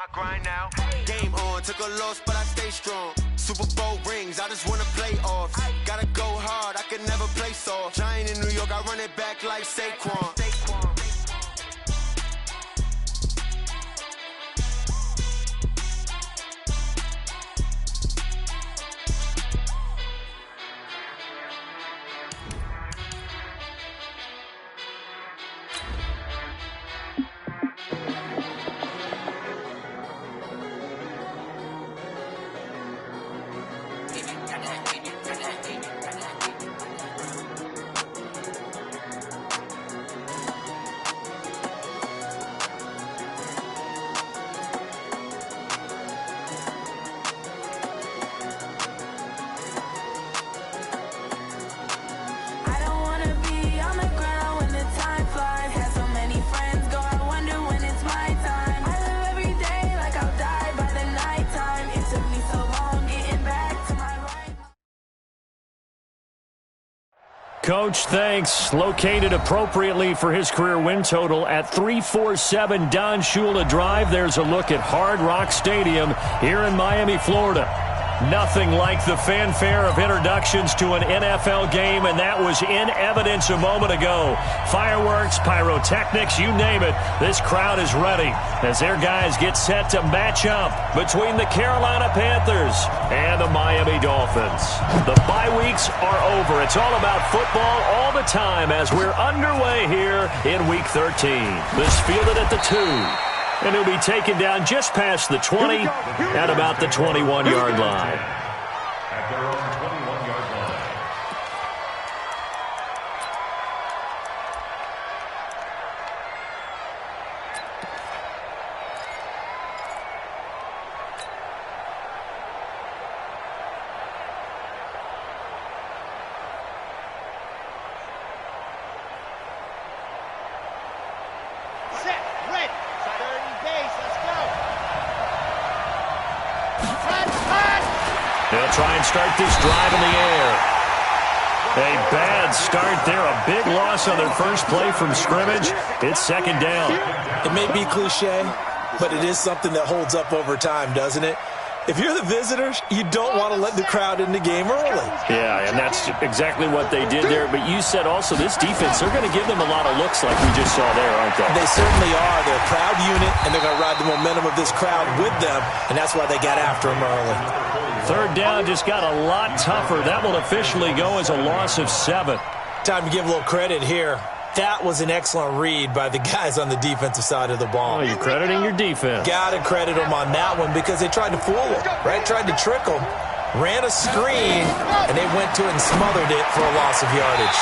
I grind now, game on, took a loss, but I stay strong. Super Bowl rings, I just wanna play off. Gotta go hard, I can never play soft. Giant in New York, I run it back like Saquon. Coach, thanks. Located appropriately for his career win total at 347 Don Shula Drive. There's a look at Hard Rock Stadium here in Miami, Florida. Nothing like the fanfare of introductions to an NFL game, and that was in evidence a moment ago. Fireworks, pyrotechnics, you name it. This crowd is ready as their guys get set to match up between the Carolina Panthers and the Miami Dolphins. The bye weeks are over. It's all about football all the time as we're underway here in Week 13. This fielded at the 2. And he'll be taken down just past the 20 at about the 21-yard line. At their own 21-yard line. They'll try and start this drive in the air. A bad start there. A big loss on their first play from scrimmage. It's second down. It may be cliche, but it is something that holds up over time, doesn't it? If you're the visitors, you don't want to let the crowd in the game early. Yeah, and that's exactly what they did there. But you said also this defense, they're going to give them a lot of looks like we just saw there, aren't they? They certainly are. They're a proud unit, and they're going to ride the momentum of this crowd with them, and that's why they got after them early. Third down just got a lot tougher. That will officially go as a loss of 7. Time to give a little credit here. That was an excellent read by the guys on the defensive side of the ball. Oh, you're crediting your defense. Got to credit them on that one because they tried to fool them, right? Tried to trick them, ran a screen, and they went to it and smothered it for a loss of yardage.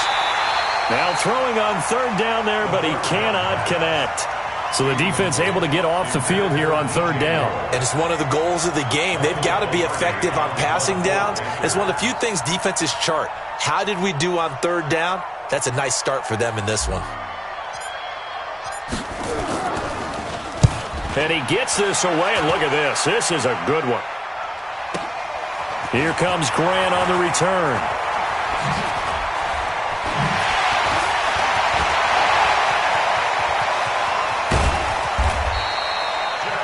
Now throwing on third down there, but he cannot connect. So the defense able to get off the field here on third down. And it's one of the goals of the game. They've got to be effective on passing downs. It's one of the few things defenses chart. How did we do on third down? That's a nice start for them in this one. And he gets this away, and look at this. This is a good one. Here comes Grant on the return.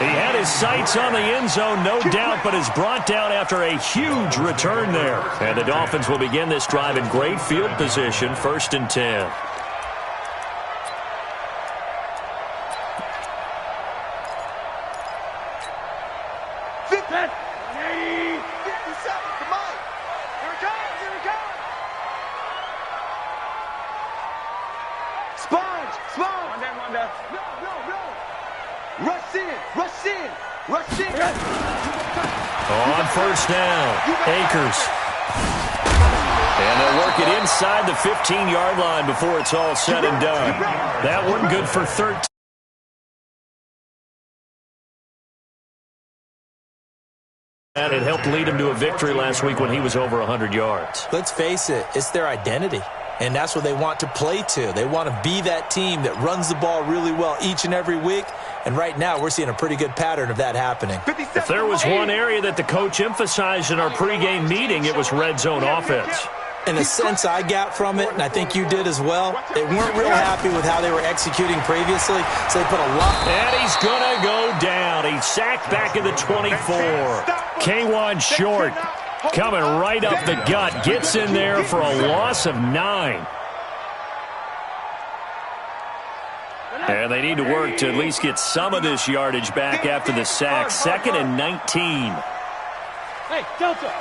He had his sights on the end zone, no doubt, but is brought down after a huge return there. And the Dolphins will begin this drive in great field position, 1st and 10. On first down, Akers. And they'll work it inside the 15-yard line before it's all said and done. That one good for 13. And it helped lead him to a victory last week when he was over 100 yards. Let's face it, it's their identity. And that's what they want to play to. They want to be that team that runs the ball really well each and every week. And right now, we're seeing a pretty good pattern of that happening. If there was one area that the coach emphasized in our pregame meeting, it was red zone offense. And the sense I got from it, and I think you did as well, they weren't real happy with how they were executing previously, so they put a lot. And he's going to go down. He's sacked back in the 24. K1 short, coming right up the gut, gets in there for a loss of 9. And they need to work to at least get some of this yardage back after the sack. 2nd and 19. Hey, Delta.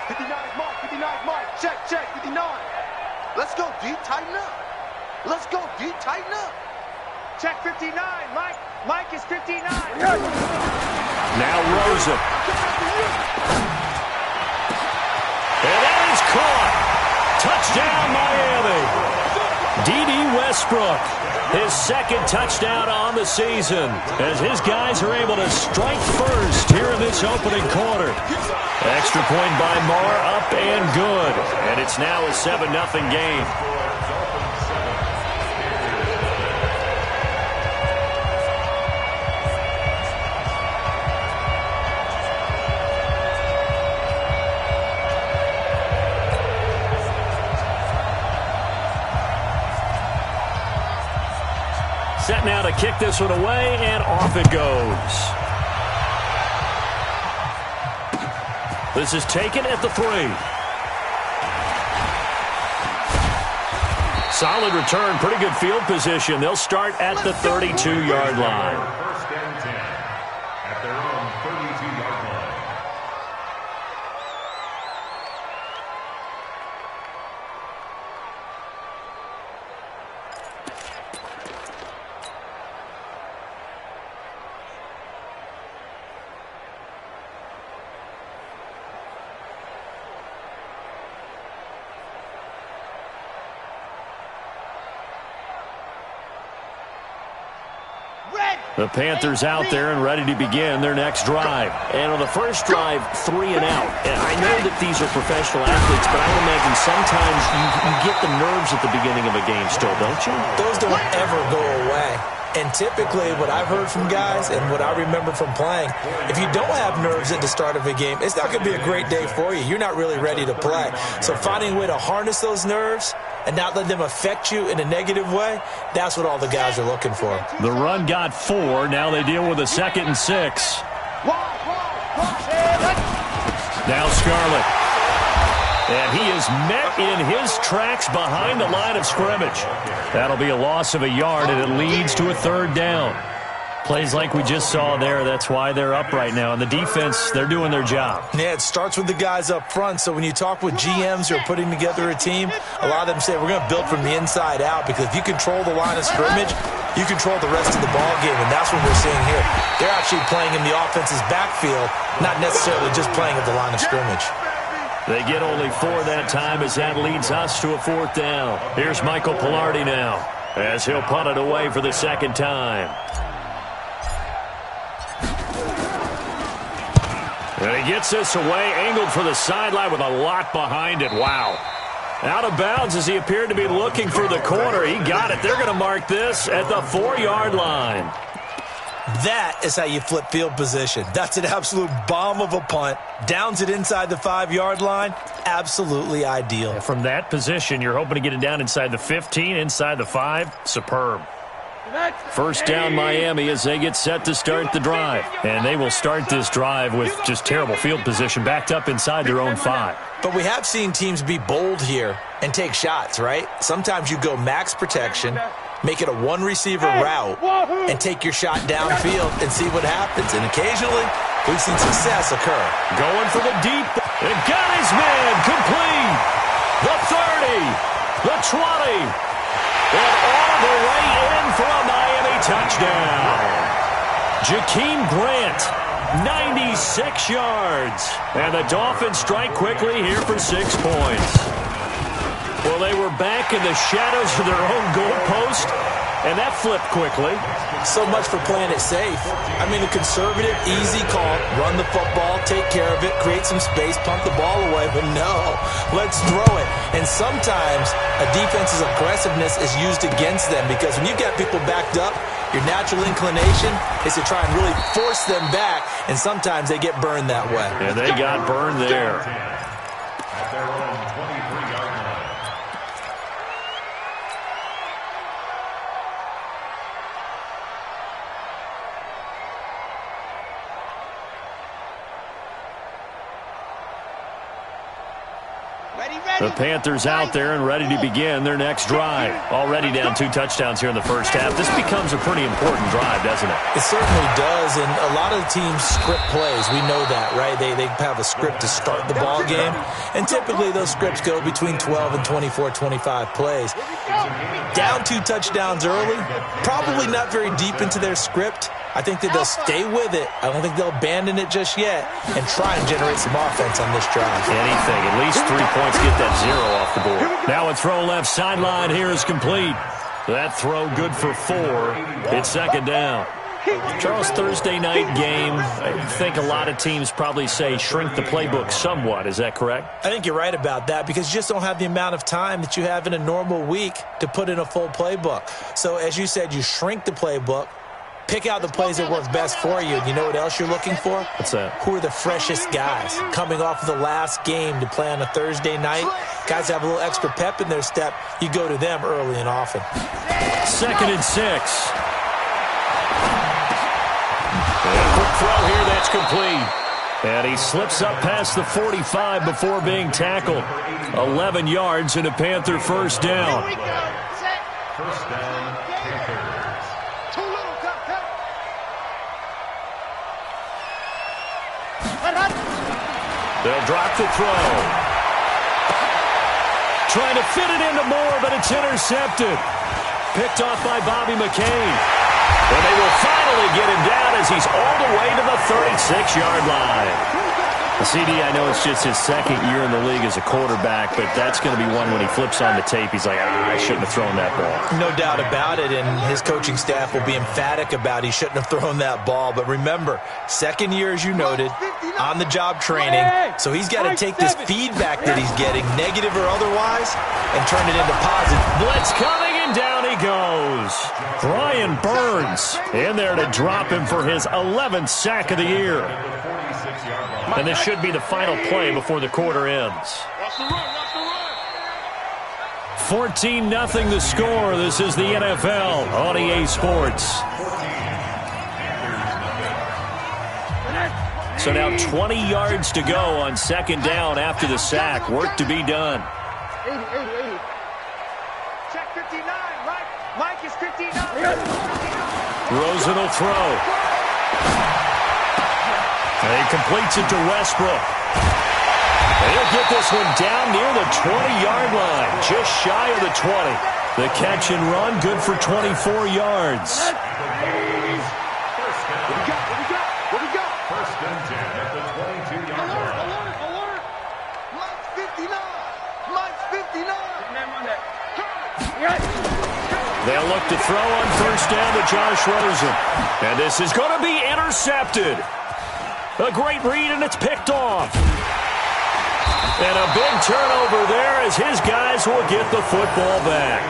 59, Mike, 59, Mike. Check, 59. Let's go, D, tighten up. Let's go, D, tighten up. Check 59, Mike. Mike is 59. Now Rosen. And that is caught. Touchdown, Miami. D.D. Westbrook, his 2nd touchdown on the season, as his guys are able to strike first here in this opening quarter. Extra point by Marr, up and good. And it's now a 7-0 game. Set now to kick this one away, and off it goes. This is taken at the 3. Solid return, pretty good field position. They'll start at the 32-yard line. 1st and 10 at their own 32-yard line. The Panthers out there and ready to begin their next drive. And on the first drive, 3 and out. And I know that these are professional athletes, but I would imagine sometimes you get the nerves at the beginning of a game still, don't you? Those don't ever go away. And typically what I've heard from guys and what I remember from playing, if you don't have nerves at the start of a game, it's not going to be a great day for you. You're not really ready to play. So finding a way to harness those nerves and not let them affect you in a negative way, that's what all the guys are looking for. The run got 4. Now they deal with a 2nd and 6. Now Scarlett. And he is met in his tracks behind the line of scrimmage. That'll be a loss of a yard, and it leads to a 3rd down. Plays like we just saw there, that's why they're up right now. And the defense, they're doing their job. Yeah, it starts with the guys up front. So when you talk with GMs who are putting together a team, a lot of them say we're going to build from the inside out, because if you control the line of scrimmage, you control the rest of the ball game, and that's what we're seeing here. They're actually playing in the offense's backfield, not necessarily just playing at the line of scrimmage. They get only 4 that time, as that leads us to a 4th down. Here's Michael Pilardi now, as he'll punt it away for the 2nd time. And he gets this away, angled for the sideline with a lot behind it. Wow. Out of bounds as he appeared to be looking for the corner. He got it. They're going to mark this at the 4-yard line. That is how you flip field position. That's an absolute bomb of a punt. Downs it inside the 5-yard line. Absolutely ideal. From that position, you're hoping to get it down inside the 15, inside the 5. Superb. 1st down Miami as they get set to start the drive. And they will start this drive with just terrible field position, backed up inside their own 5. But we have seen teams be bold here and take shots, right? Sometimes you go max protection, make it a 1-receiver route, and take your shot downfield and see what happens. And occasionally, we've seen success occur. Going for the deep, and got his man complete. The 30, the 20, and all the way in for a Miami touchdown. Jakeem Grant, 96 yards. And the Dolphins strike quickly here for 6 points. Well, they were back in the shadows of their own goalpost, and that flipped quickly. So much for playing it safe. I mean, a conservative, easy call, run the football, take care of it, create some space, punt the ball away, but no, let's throw it. And sometimes a defense's aggressiveness is used against them, because when you get people backed up, your natural inclination is to try and really force them back, and sometimes they get burned that way. And they got burned there. At their own 20 The Panthers out there and ready to begin their next drive. Already down 2 touchdowns here in the first half. This becomes a pretty important drive, doesn't it? It certainly does, and a lot of the teams script plays. We know that, right? They have a script to start the ball game, and typically those scripts go between 12 and 24, 25 plays. Down 2 touchdowns early, probably not very deep into their script. I think that they'll stay with it. I don't think they'll abandon it just yet and try and generate some offense on this drive. Anything. At least 3 points. Get that 0 off the board. Now a throw left sideline here is complete. That throw good for 4. It's second down. Charles, Thursday night game, I think a lot of teams probably say shrink the playbook somewhat. Is that correct? I think you're right about that because you just don't have the amount of time that you have in a normal week to put in a full playbook. So as you said, you shrink the playbook. Pick out the plays that work best for you. And you know what else you're looking for? What's that? Who are the freshest guys coming off of the last game to play on a Thursday night? Guys have a little extra pep in their step. You go to them early and often. 2nd and 6. And a quick throw here. That's complete. And he slips up past the 45 before being tackled. 11 yards and a Panther first down. First down, Panthers. They'll drop the throw. Trying to fit it into Moore, but it's intercepted. Picked off by Bobby McCain. And they will finally get him down as he's all the way to the 36-yard line. CD, I know it's just his second year in the league as a quarterback, but that's going to be one when he flips on the tape. He's like, I shouldn't have thrown that ball. No doubt about it, and his coaching staff will be emphatic about he shouldn't have thrown that ball. But remember, second year, as you noted, on-the-job training, so he's got to take this feedback that he's getting, negative or otherwise, and turn it into positive. Blitz coming, and down he goes. Brian Burns in there to drop him for his 11th sack of the year. And this should be the final play before the quarter ends. 14-0 the score. This is the NFL on EA Sports. So now 20 yards to go on second down after the sack. Work to be done. 80. Check 59, right? Mike is 59. Rosen will throw. And he completes it to Westbrook. And he'll get this one down near the 20-yard line, just shy of the 20. The catch and run, good for 24 yards. What we got? First and 10 at the 22-yard line. Alert! Mike's 59. They'll look to throw on first down to Josh Rosen. And this is going to be intercepted. A great read, and it's picked off. And a big turnover there as his guys will get the football back.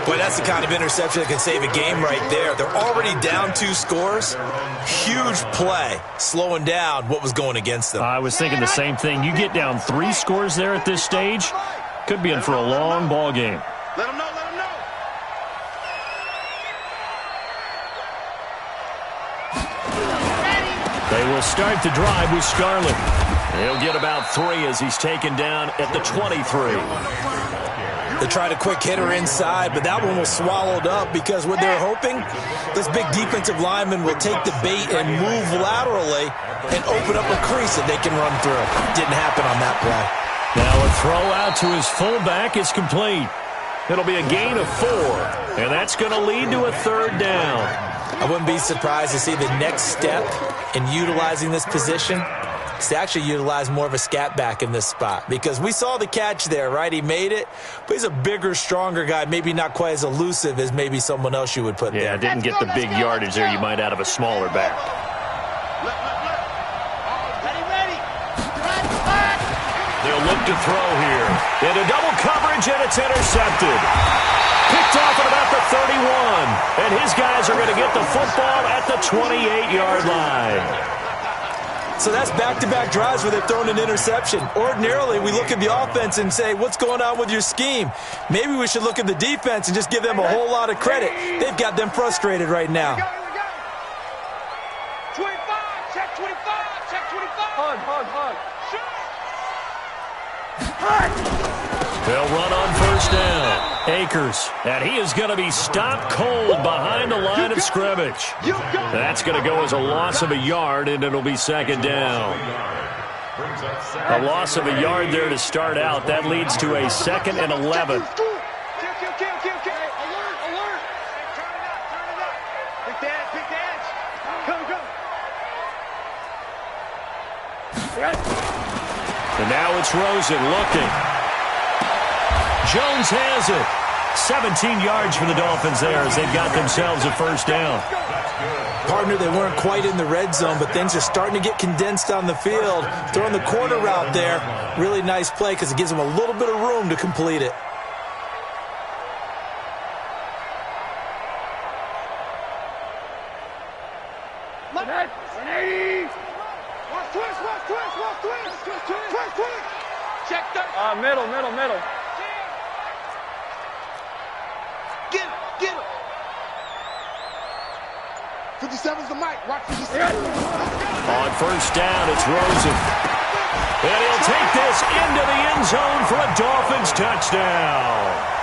Boy, that's the kind of interception that can save a game right there. They're already down 2 scores. Huge play, slowing down what was going against them. I was thinking the same thing. You get down 3 scores there at this stage, could be in for a long ball game. Let him know. They will start the drive with Scarlett. He'll get about 3 as he's taken down at the 23. They tried a quick hitter inside, but that one was swallowed up because what they're hoping, this big defensive lineman will take the bait and move laterally and open up a crease that they can run through. Didn't happen on that play. Now a throw out to his fullback is complete. It'll be a gain of 4, and that's going to lead to a third down. I wouldn't be surprised to see the next step in utilizing this position is to actually utilize more of a scat back in this spot, because we saw the catch there, right? He made it, but he's a bigger, stronger guy, maybe not quite as elusive as maybe someone else you would put there. Yeah, didn't get the big yardage there you might out of a smaller back. They'll look to throw here. Into double coverage, and it's intercepted. Picked off at about the 31. And his guys are going to get the football at the 28-yard line. So that's back-to-back drives where they've thrown an interception. Ordinarily, we look at the offense and say, what's going on with your scheme? Maybe we should look at the defense and just give them a whole lot of credit. They've got them frustrated right now. 25, check 25, check 25. Hug. They'll run on first down. Akers, and he is going to be stopped cold behind the line of scrimmage. That's going to go as a loss of a yard, and it'll be second down. A loss of a yard there to start out. That leads to a 2nd and 11. Alert! Pick the edge. Come. And now it's Rosen looking. Jones has it. 17 yards for the Dolphins there as they've got themselves a first down. Partner, they weren't quite in the red zone, but things are starting to get condensed on the field. Throwing the corner route there. Really nice play because it gives them a little bit of room to complete it. Twist. Check that. Middle. Get him. 57's the mic. Watch 57. On first down, it's Rosen. And he'll take this into the end zone for a Dolphins touchdown.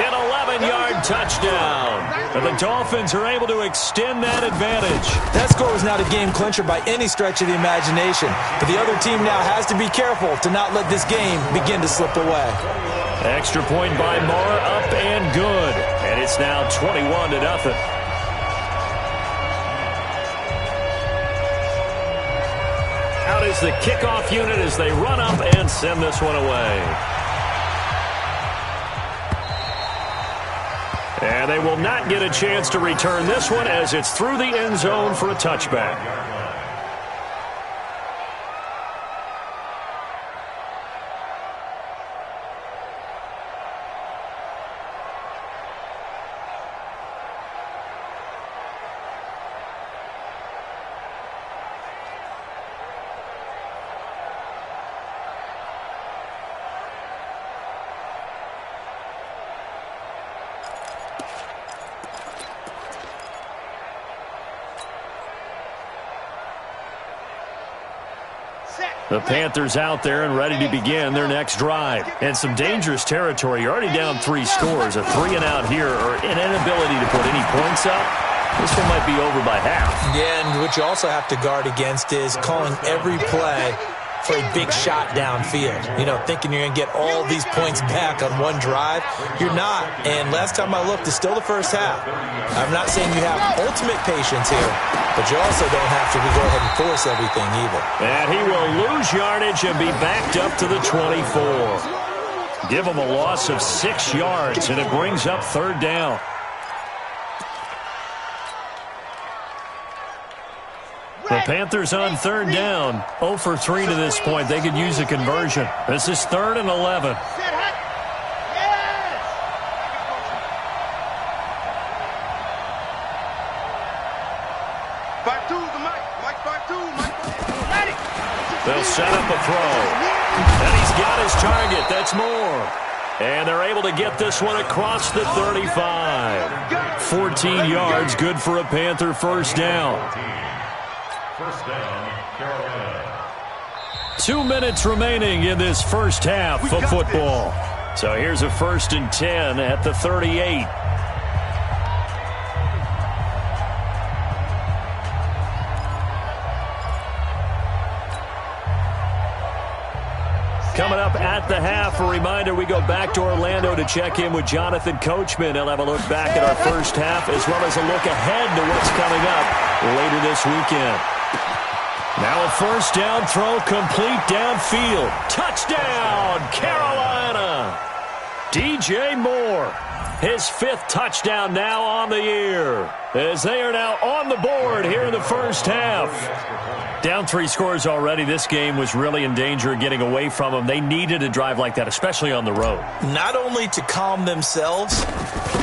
An 11-yard touchdown. And the Dolphins are able to extend that advantage. That score was not a game clincher by any stretch of the imagination. But the other team now has to be careful to not let this game begin to slip away. Extra point by Moore, up and good. And it's now 21-0. Out is the kickoff unit as they run up and send this one away. And they will not get a chance to return this one as it's through the end zone for a touchback. The Panthers out there and ready to begin their next drive. And some dangerous territory. You're already down 3 scores. A 3-and-out here or an inability to put any points up. This one might be over by half. Yeah, and what you also have to guard against is calling every play for a big shot downfield. You know, thinking you're going to get all these points back on one drive. You're not. And last time I looked, it's still the first half. I'm not saying you have ultimate patience here, but you also don't have to go ahead and force everything either. And he will lose yardage and be backed up to the 24. Give him a loss of 6 yards, and it brings up third down. The Panthers on third down, 0 for 3 to this point. They could use a conversion. This is 3rd and 11. They'll set up a throw. And he's got his target. That's Moore. And they're able to get this one across the 35. 14 yards, good for a Panther first down. First down, Carolina. 2 minutes remaining in this first half of football. So here's a 1st and 10 at the 38. Coming up at the half, a reminder, we go back to Orlando to check in with Jonathan Coachman. He'll have a look back at our first half as well as a look ahead to what's coming up later this weekend. Now a first down throw complete downfield. Touchdown, Carolina. DJ Moore, his 5th touchdown now on the year as they are now on the board here in the first half. Down 3 scores already. This game was really in danger of getting away from them. They needed a drive like that, especially on the road. Not only to calm themselves,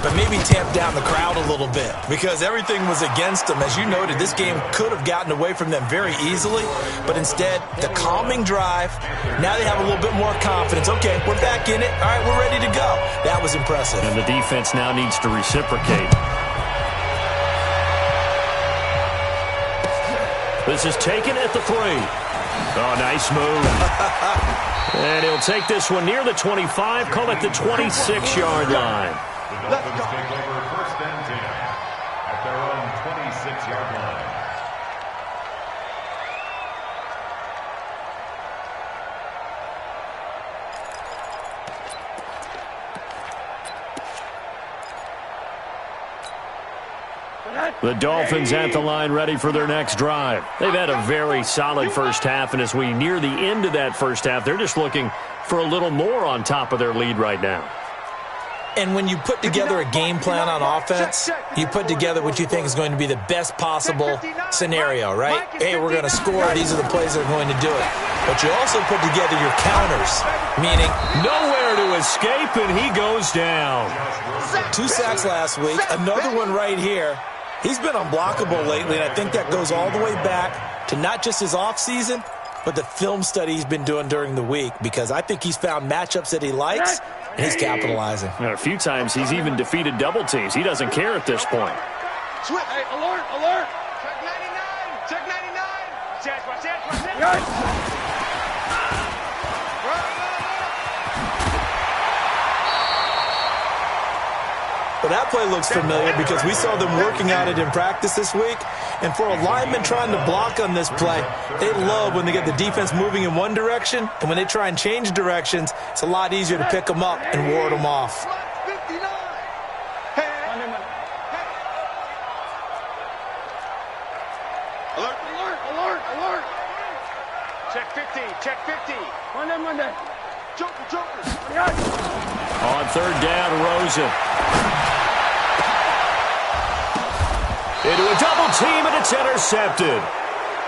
but maybe tamp down the crowd a little bit because everything was against them. As you noted, this game could have gotten away from them very easily, but instead, the calming drive, now they have a little bit more confidence. Okay, we're back in it. All right, we're ready to go. That was impressive. And the defense now needs to reciprocate. This is taken at the 3. Oh, nice move. And he'll take this one near the 25, call it the 26-yard line. The Dolphins take over 1st and 10 at their own 26-yard line. The Dolphins at the line ready for their next drive. They've had a very solid first half, and as we near the end of that first half, they're just looking for a little more on top of their lead right now. And when you put together a game plan on offense, you put together what you think is going to be the best possible scenario, right? Hey, we're going to score. These are the plays that are going to do it. But you also put together your counters, meaning nowhere to escape, and he goes down. 2 sacks last week, another one right here. He's been unblockable lately, and I think that goes all the way back to not just his offseason, but the film study he's been doing during the week, because I think he's found matchups that he likes, and he's capitalizing. And a few times he's even defeated double teams. He doesn't care at this point. Switch. Hey, alert, alert. Check 99. Check 99. Watch it. Well, that play looks familiar because we saw them working on it in practice this week. And for a lineman trying to block on this play, they love when they get the defense moving in one direction. And when they try and change directions, it's a lot easier to pick them up and ward them off. Alert, alert, alert, alert. Check 50, check 50. Monday. Joker. On 3rd down, Rosen. Into a double team, and it's intercepted.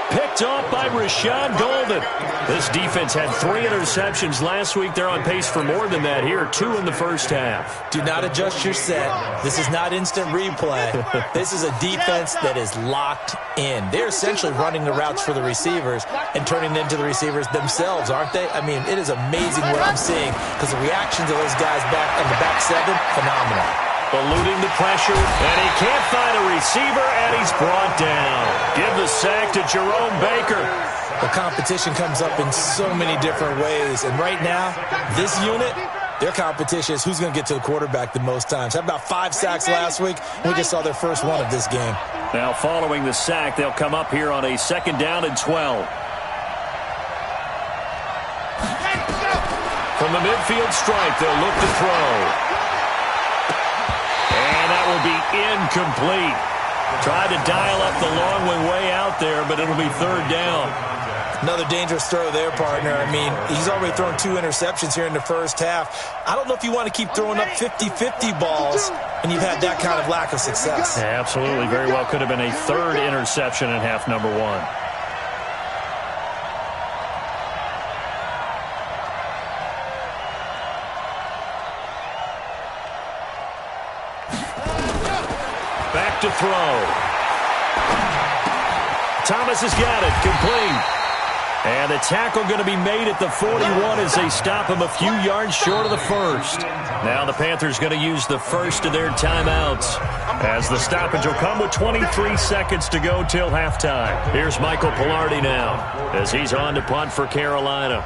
Picked off by Rashad Golden. This defense had 3 interceptions last week. They're on pace for more than that here, 2 in the first half. Do not adjust your set. This is not instant replay. This is a defense that is locked in. They're essentially running the routes for the receivers and turning them into the receivers themselves, aren't they? I mean, it is amazing what I'm seeing because the reactions of those guys back in the back 7, phenomenal. Eluding the pressure, and he can't find a receiver, and he's brought down. Give the sack to Jerome Baker. The competition comes up in so many different ways, and right now, this unit, their competition is who's going to get to the quarterback the most times. Had about 5 sacks last week, and we just saw their first one of this game. Now, following the sack, they'll come up here on a 2nd down and 12. From the midfield stripe, they'll look to throw. Will be incomplete. Tried to dial up the long one way out there, but it'll be 3rd down. Another dangerous throw there, partner. I mean, he's already thrown 2 interceptions here in the first half. I don't know if you want to keep throwing up 50-50 balls and you've had that kind of lack of success. Yeah, absolutely. Very well could have been a 3rd interception in half number 1. Back to throw. Thomas has got it. Complete. And the tackle going to be made at the 41 as they stop him a few yards short of the first. Now the Panthers going to use the first of their timeouts as the stoppage will come with 23 seconds to go till halftime. Here's Michael Pilardi now as he's on to punt for Carolina.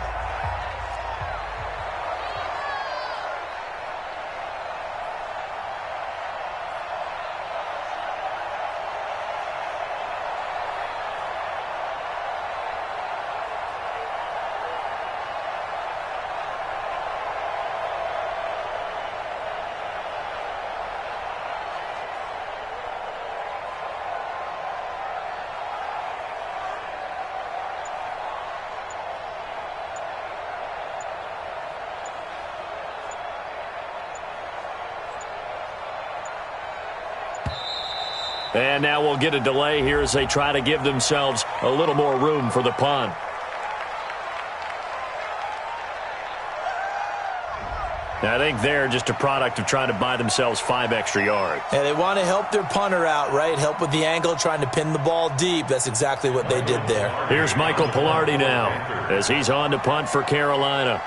And now we'll get a delay here as they try to give themselves a little more room for the punt. I think they're just a product of trying to buy themselves 5 extra yards. And they want to help their punter out, right? Help with the angle, trying to pin the ball deep. That's exactly what they did there. Here's Michael Pilardi now as he's on to punt for Carolina.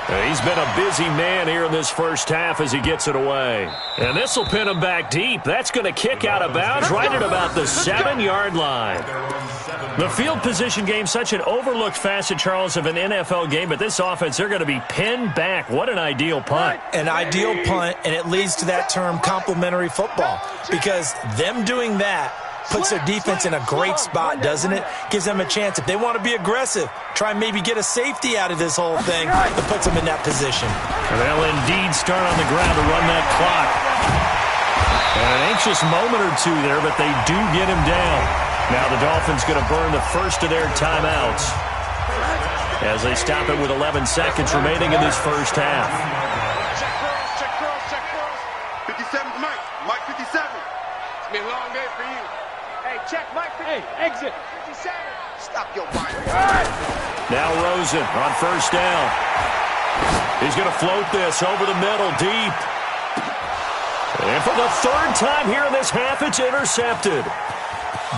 He's been a busy man here in this first half as he gets it away. And this will pin him back deep. That's going to kick out of bounds right at about the 7-yard line. The field position game, such an overlooked facet, Charles, of an NFL game, but this offense, they're going to be pinned back. What an ideal punt. An ideal punt, and it leads to that term complementary football, because them doing that puts their defense in a great spot, doesn't it? Gives them a chance. If they want to be aggressive, try and maybe get a safety out of this whole thing, it puts them in that position. They'll indeed start on the ground to run that clock. And an anxious moment or two there, but they do get him down. Now the Dolphins going to burn the first of their timeouts as they stop it with 11 seconds remaining in this first half. Check cross. 57's Mike. Mike 57. It's been a long day for you. Hey, check Mike. Hey, exit. 57. Stop your body. Now Rosen on first down. He's going to float this over the middle, deep. And for the third time here in this half, it's intercepted.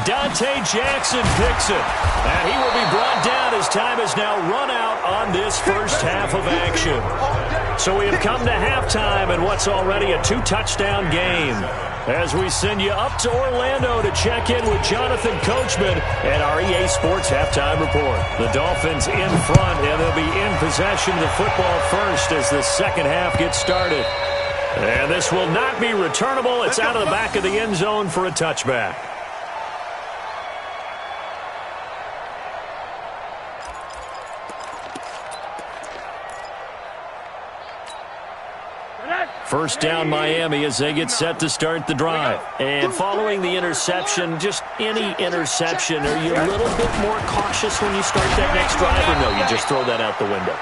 Dante Jackson picks it. And he will be brought down as time has now run out on this first half of action. So we have come to halftime in what's already a 2-touchdown game. As we send you up to Orlando to check in with Jonathan Coachman at our EA Sports Halftime Report. The Dolphins in front, and they'll be in possession of the football first as the second half gets started. And this will not be returnable. It's out of the back of the end zone for a touchback. First down Miami as they get set to start the drive. And following the interception, just any interception, are you a little bit more cautious when you start that next drive, or no, you just throw that out the window?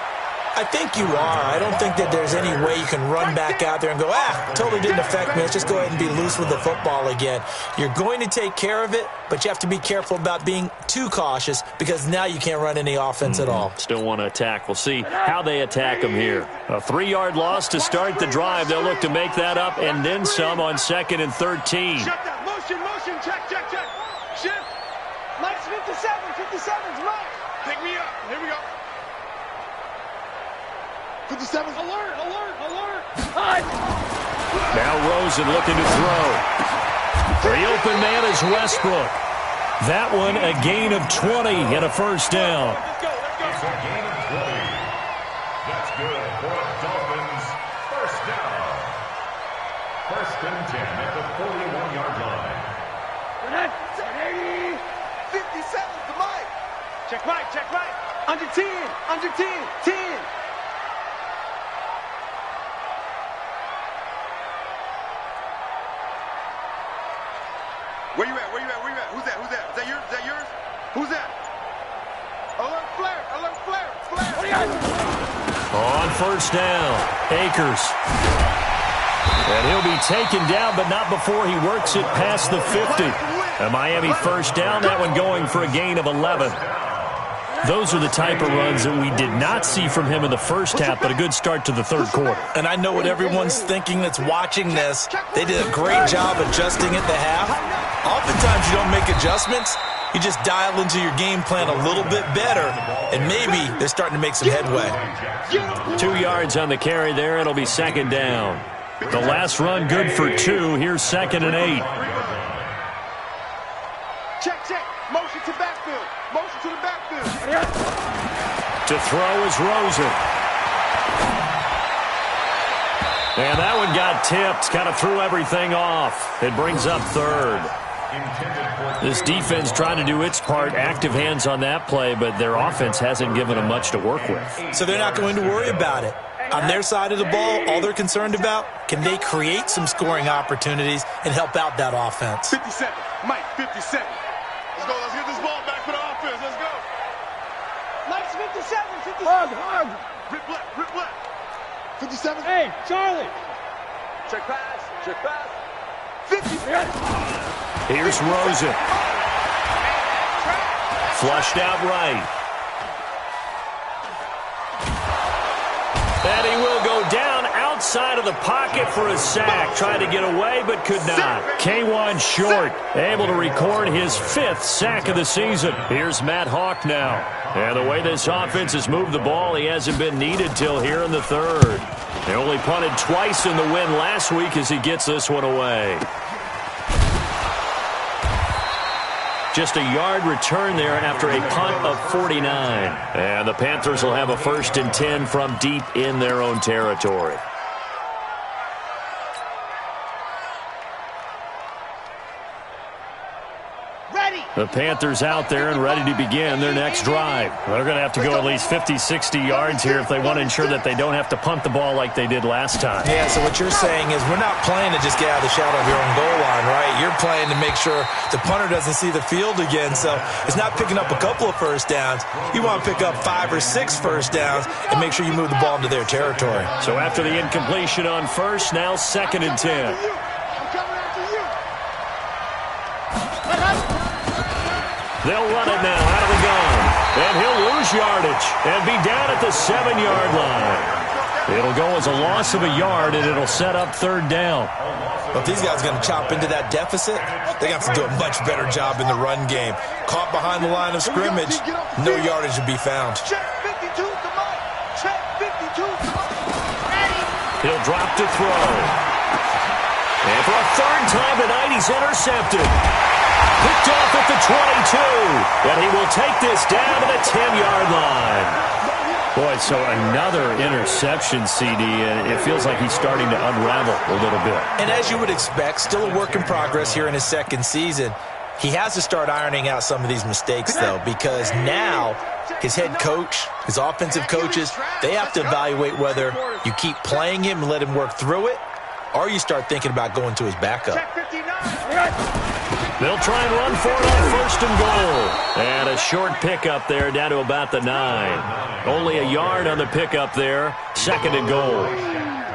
I think you are. I don't think that there's any way you can run back out there and go, totally didn't affect me. Let's just go ahead and be loose with the football again. You're going to take care of it, but you have to be careful about being too cautious because now you can't run any offense at all. Still want to attack. We'll see how they attack them here. A 3-yard loss to start the drive. They'll look to make that up and then some on 2nd and 13. Shut that. Motion. Check. Shift. Mike's 57's Mike. Pick me up. Here we go. 57. Alert. Now Rosen looking to throw. The open man is Westbrook. That one a gain of 20 and a first down. It's a gain of 20. That's good for a Dolphins first down. 1st and 10 at the 41-yard line. 57's the Mike. Check Mike. Under 10. 10. Where you at? Who's that? Is that yours? Who's that? Alert flare. On first down, Akers. And he'll be taken down, but not before he works it past the 50. A Miami first down, that one going for a gain of 11. Those are the type of runs that we did not see from him in the first half, but a good start to the third quarter. And I know what everyone's thinking that's watching this. They did a great job adjusting at the half. Oftentimes you don't make adjustments. You just dial into your game plan a little bit better, and maybe they're starting to make some headway. 2 yards on the carry there. It'll be 2nd down. The last run good for 2. Here's 2nd and 8. Check. Motion to backfield. To throw is Rosen. And that one got tipped. Kind of threw everything off. It brings up 3rd. This defense trying to do its part. Active hands on that play, but their offense hasn't given them much to work with. So they're not going to worry about it. On their side of the ball, all they're concerned about, can they create some scoring opportunities and help out that offense? 57. Mike, 57. Let's get this ball back for the offense. Let's go. Mike's 57. Hug. Rip left. 57. Hey, Charlie. Check pass. 50. Here's Rosen. Flushed out right. And he will go down outside of the pocket for a sack. Tried to get away, but could not. K1 short, able to record his 5th sack of the season. Here's Matt Hawk now. And the way this offense has moved the ball, he hasn't been needed till here in the 3rd. They only punted twice in the win last week as he gets this one away. Just a yard return there after a punt of 49. And the Panthers will have a 1st and 10 from deep in their own territory. The Panthers out there and ready to begin their next drive. They're going to have to go at least 50, 60 yards here if they want to ensure that they don't have to punt the ball like they did last time. Yeah, so what you're saying is we're not playing to just get out of the shadow of your own goal line, right? You're playing to make sure the punter doesn't see the field again. So it's not picking up a couple of first downs. You want to pick up 5 or 6 first downs and make sure you move the ball into their territory. So after the incompletion on 1st, now 2nd and 10. They'll run it now out of the gun. And he'll lose yardage and be down at the 7-yard line. It'll go as a loss of a yard, and it'll set up 3rd down. But if these guys are going to chop into that deficit, they got to do a much better job in the run game. Caught behind the line of scrimmage, no yardage to be found. Check 52 to Mike. Check 52 to Mike. He'll drop to throw. And for a 3rd time tonight, he's intercepted. Picked off at the 22, and he will take this down to the 10-yard line. Boy, so another interception, CD, and it feels like he's starting to unravel a little bit. And as you would expect, still a work in progress here in his 2nd season. He has to start ironing out some of these mistakes, though, because now his head coach, his offensive coaches, they have to evaluate whether you keep playing him and let him work through it, or you start thinking about going to his backup. They'll try and run for it on 1st and goal. And a short pickup there down to about the 9. Only a yard on the pickup there. 2nd and goal.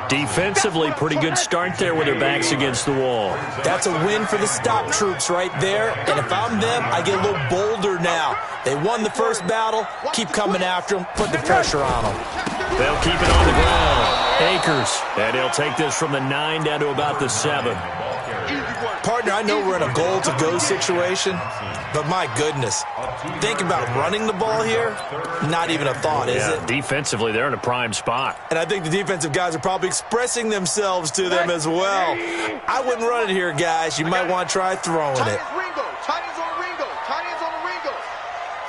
Defensively, pretty good start there with their backs against the wall. That's a win for the stop troops right there. And if I'm them, I get a little bolder now. They won the first battle. Keep coming after them. Put the pressure on them. They'll keep it on the ground. Akers. And he'll take this from the 9 down to about the 7. Partner, I know we're in a goal-to-go situation, but my goodness, think about running the ball here, not even a thought, is it? Defensively, they're in a prime spot. And I think the defensive guys are probably expressing themselves to them as well. I wouldn't run it here, guys. You might want to try throwing it. Ringo. Tight ends on Ringo. Tight ends on the Ringo.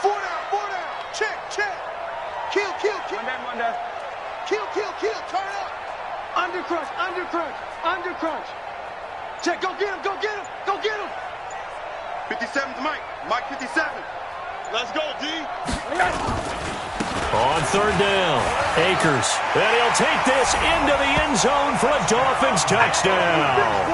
4 down. Check. Kill. One down. Kill. Turn up. Under crunch. Check, go get him. 57's Mike 57. Let's go, D. On 3rd down, Akers. And he'll take this into the end zone for a Dolphins touchdown.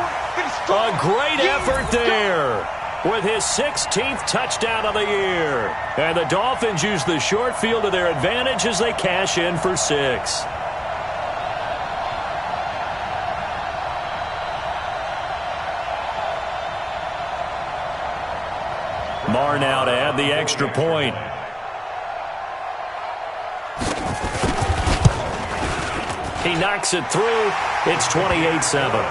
A great effort there with his 16th touchdown of the year. And the Dolphins use the short field to their advantage as they cash in for 6. Marr now to add the extra point. He knocks it through. It's 28-7.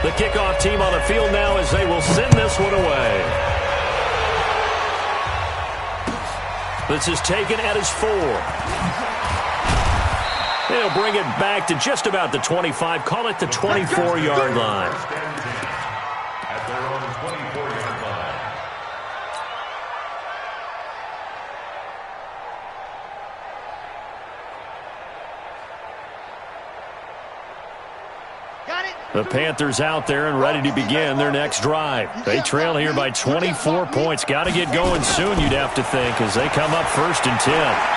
The kickoff team on the field now as they will send this one away. This is taken at his 4. They'll bring it back to just about the 25. Call it the 24-yard line. At their own 24-yard line. The Panthers out there and ready to begin their next drive. They trail here by 24 points. Got to get going soon, you'd have to think, as they come up 1st and 10.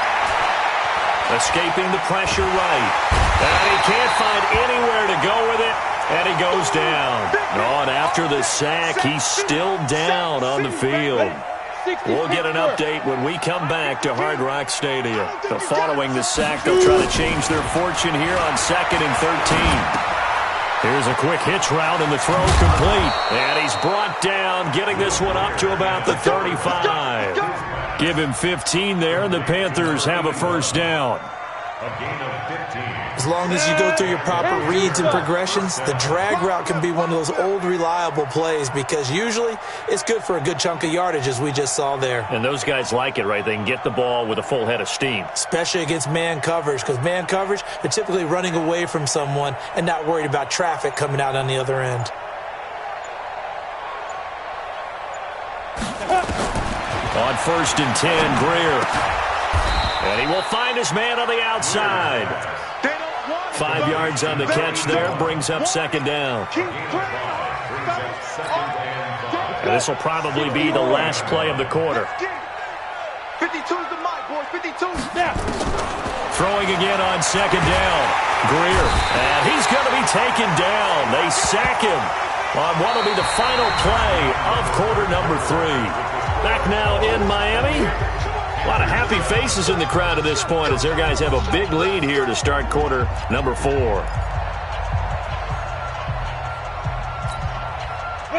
Escaping the pressure right. And he can't find anywhere to go with it. And he goes down. Oh, and after the sack, he's still down on the field. We'll get an update when we come back to Hard Rock Stadium. So following the sack, they'll try to change their fortune here on 2nd and 13. Here's Here's a quick hitch route, and the throw complete. And he's brought down, getting this one up to about the 35. Give him 15 there, and the Panthers have a first down. A gain of 15. As long as you go through your proper reads and progressions, the drag route can be one of those old reliable plays because usually it's good for a good chunk of yardage, as we just saw there. And those guys like it, right? They can get the ball with a full head of steam. Especially against man coverage, because man coverage, they're typically running away from someone and not worried about traffic coming out on the other end. On 1st and 10, Greer. And he will find his man on the outside. 5 yards on the catch there, brings up second down. And this will probably be the last play of the quarter. 52's the mic, boys. 52. Yeah. Throwing again on second down. Greer. And he's going to be taken down. They sack him on what will be the final play of quarter number 3. Back now in Miami. A lot of happy faces in the crowd at this point as their guys have a big lead here to start quarter number 4.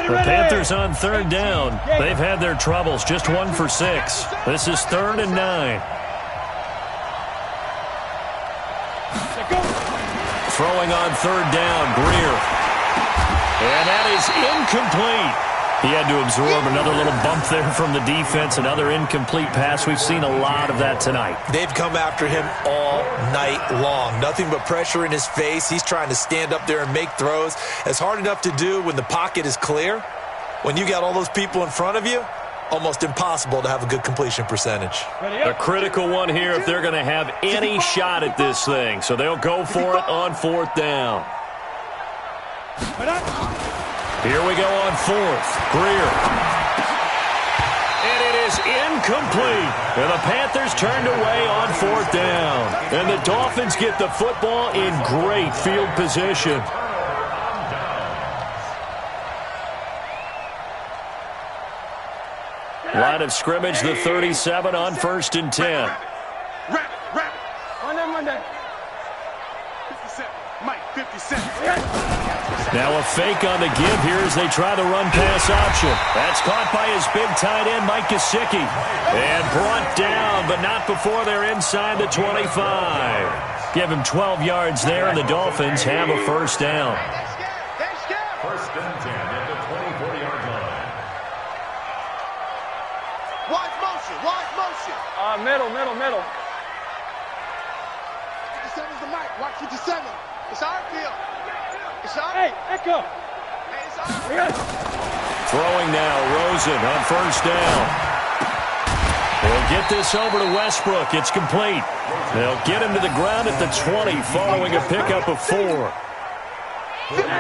The Panthers on 3rd down. They've had their troubles, just 1 for 6. This is 3rd and 9. Throwing on 3rd down, Greer. And that is incomplete. He had to absorb another little bump there from the defense, another incomplete pass. We've seen a lot of that tonight. They've come after him all night long. Nothing but pressure in his face. He's trying to stand up there and make throws. It's hard enough to do when the pocket is clear. When you got all those people in front of you, almost impossible to have a good completion percentage. A critical one here if they're going to have any shot at this thing. So they'll go for it on 4th down. Here we go on 4th. Greer. And it is incomplete. And the Panthers turned away on 4th down. And the Dolphins get the football in great field position. Line of scrimmage, the 37 on 1st and 10. Now a fake on the give here as they try the run-pass option. That's caught by his big tight end, Mike Gesicki. And brought down, but not before they're inside the 25. Give him 12 yards there, and the Dolphins have a first down. 1st and 10 at the 24-yard line. Wide motion, wide motion. Middle. 57's the mic. Watch 57. It's our field. It's our. Hey, Echo. Hey, it's our field. Throwing now, Rosen on 1st down. They'll get this over to Westbrook. It's complete. They'll get him to the ground at the 20 following a pickup of 4.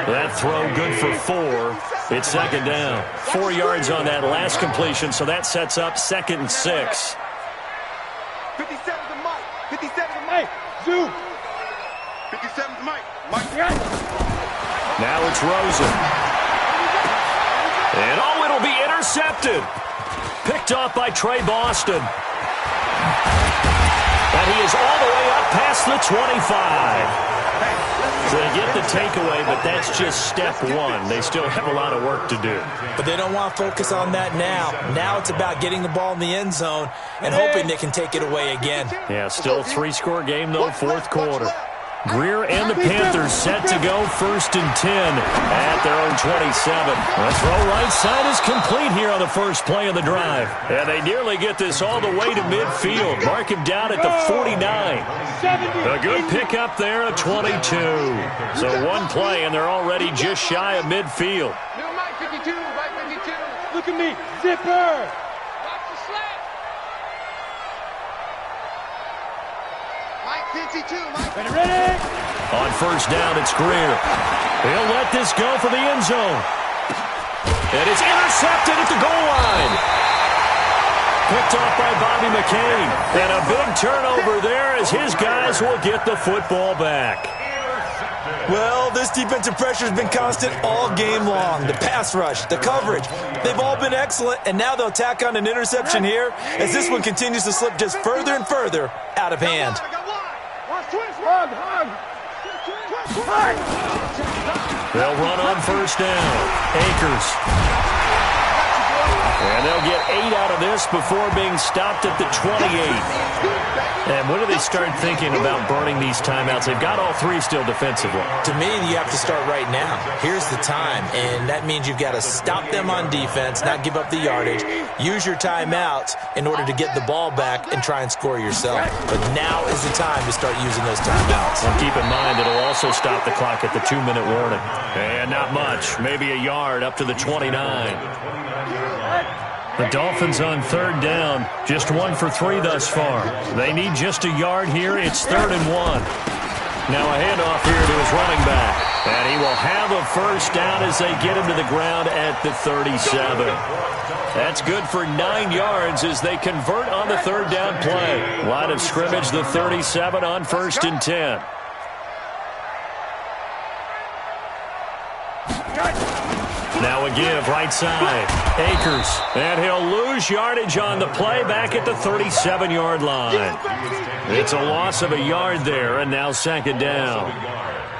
That throw good for 4. It's second down. 4 yards on that last completion, so that sets up 2nd and 6. 57's the mic. 57's the mic. Zoom. 57's the mic. Mike. Now it's Rosen. And it'll be intercepted. Picked off by Trey Boston. And he is all the way up past the 25. So they get the takeaway, but that's just step 1. They still have a lot of work to do. But they don't want to focus on that now. Now it's about getting the ball in the end zone and hoping they can take it away again. Yeah, still a 3-score game, though, 4th quarter. Greer and the Panthers set to go 1st and 10 at their own 27. The throw right side is complete here on the first play of the drive. And they nearly get this all the way to midfield. Mark him down at the 49. A good pickup there at 22. So one play and they're already just shy of midfield. Middle mic 52, right 52. Look at me. Zipper. Watch the slap. Mike 52, Mike. Ready? On 1st down, it's Greer. He'll let this go for the end zone. And it's intercepted at the goal line. Picked off by Bobby McCain. And a big turnover there as his guys will get the football back. Well, this defensive pressure has been constant all game long. The pass rush, the coverage, they've all been excellent, and now they'll tack on an interception here as this one continues to slip just further and further out of hand. Hug. They'll run on first down. Akers. And they'll get 8 out of this before being stopped at the 28. And when do they start thinking about burning these timeouts? They've got all 3 still defensively. To me, you have to start right now. Here's the time, and that means you've got to stop them on defense, not give up the yardage, use your timeouts in order to get the ball back and try and score yourself. But now is the time to start using those timeouts. And keep in mind, it'll also stop the clock at the 2-minute warning. And not much, maybe a yard up to the 29. The Dolphins on third down, just 1 for 3 thus far. They need just a yard here. It's 3rd and 1. Now a handoff here to his running back. And he will have a first down as they get him to the ground at the 37. That's good for 9 yards as they convert on the third down play. Line of scrimmage, the 37 on 1st and 10. Now a give, right side. Akers. And he'll lose yardage on the play back at the 37-yard line. It's a loss of a yard there, and now 2nd down.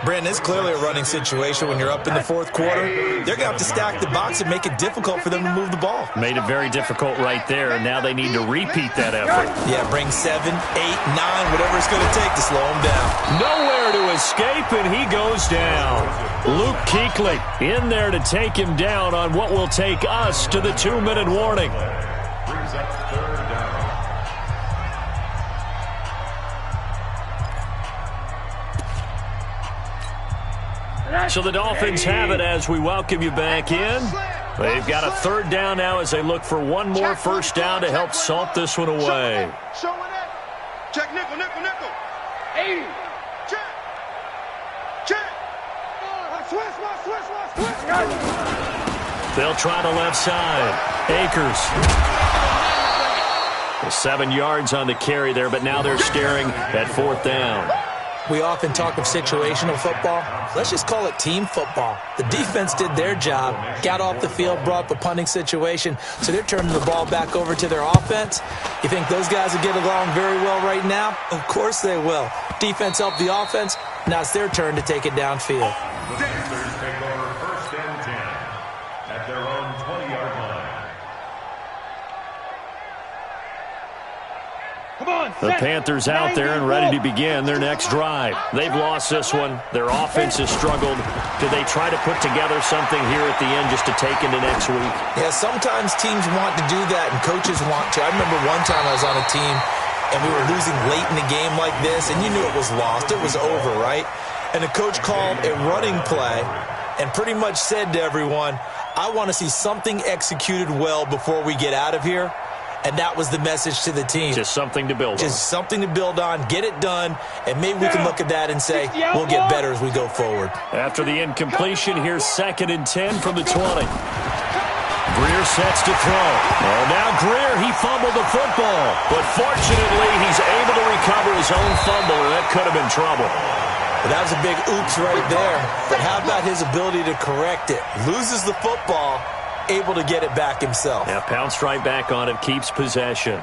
Brandon, it's clearly a running situation when you're up in the 4th quarter. They're going to have to stack the box and make it difficult for them to move the ball. Made it very difficult right there, and now they need to repeat that effort. Yeah, bring 7, 8, 9, whatever it's going to take to slow them down. Nowhere to escape, and he goes down. Luke Kuechly in there to take him down on what will take us to the 2-minute warning. Brings up 3rd down. So the Dolphins have it as we welcome you back in. They've got a 3rd down now as they look for one more first down to help salt this one away. Check nickel, nickel, nickel. 80. Check. Check. Switch. They'll try the left side. Akers. 7 yards on the carry there, but now they're staring at 4th down. We often talk of situational football. Let's just call it team football. The defense did their job, got off the field, brought up a punting situation, so they're turning the ball back over to their offense. You think those guys will get along very well right now? Of course they will. Defense helped the offense. Now it's their turn to take it downfield. The Panthers take over 1st and 10 at their own 20-yard line. The Panthers out there and ready to begin their next drive. They've lost this one. Their offense has struggled. Do they try to put together something here at the end just to take into next week? Yeah, sometimes teams want to do that and coaches want to. I remember one time I was on a team and we were losing late in the game like this, and you knew it was lost. It was over, right? And the coach called a running play and pretty much said to everyone, I want to see something executed well before we get out of here. And that was the message to the team. Just something to build on. Just something to build on, get it done, and maybe we can look at that and say, we'll get better as we go forward. After the incompletion, here's 2nd and 10 from the 20. Greer sets to throw. Oh, now Greer, he fumbled the football. But fortunately, he's able to recover his own fumble, and that could have been trouble. But that was a big oops right there. But how about his ability to correct it? Loses the football, able to get it back himself. Yeah, pounced right back on it, keeps possession.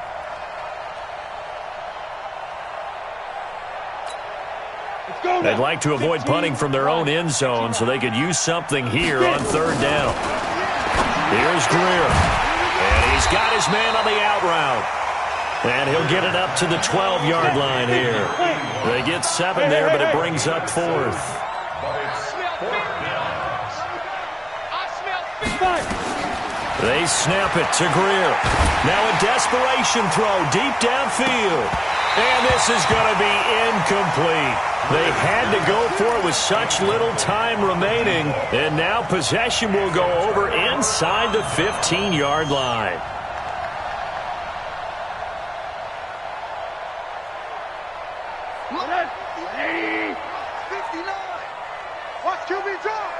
They'd like to avoid punting from their own end zone so they could use something here on 3rd down. Here's Greer. And he's got his man on the out route. And he'll get it up to the 12-yard line here. They get 7 there, but it brings up 4th. They snap it to Greer. Now a desperation throw deep downfield. And this is going to be incomplete. They had to go for it with such little time remaining. And now possession will go over inside the 15-yard line. Watch QB drop.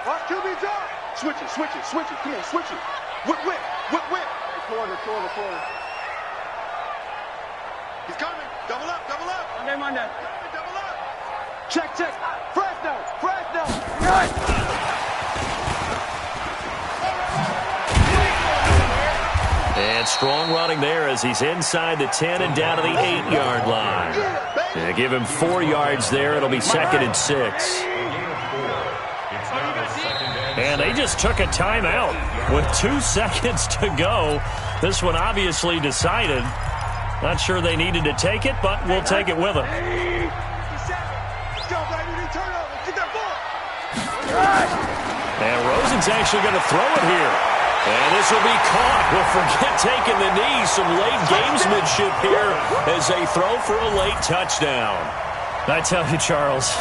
Watch QB drop. Switch it. Come on, switch it. Whip. Corner. He's coming. Double up. Monday. Double up. Check. Fresno. Right. And strong running there as he's inside the 10 and down to the 8-yard line. They give him 4 yards there. It'll be 2nd and 6. And they just took a timeout with 2 seconds to go. This one obviously decided. Not sure they needed to take it, but we'll take it with them. And Rosen's actually going to throw it here. And this will be caught. We'll forget taking the knee. Some late gamesmanship here as they throw for a late touchdown. I tell you, Charles,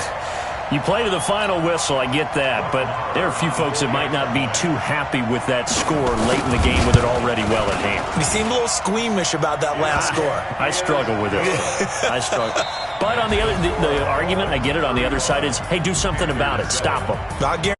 you play to the final whistle, I get that, but there are a few folks that might not be too happy with that score late in the game with it already well at hand. You seem a little squeamish about that last score. I struggle with it. I struggle. But on the other, the argument, I get it, on the other side is, hey, do something about it. Stop them.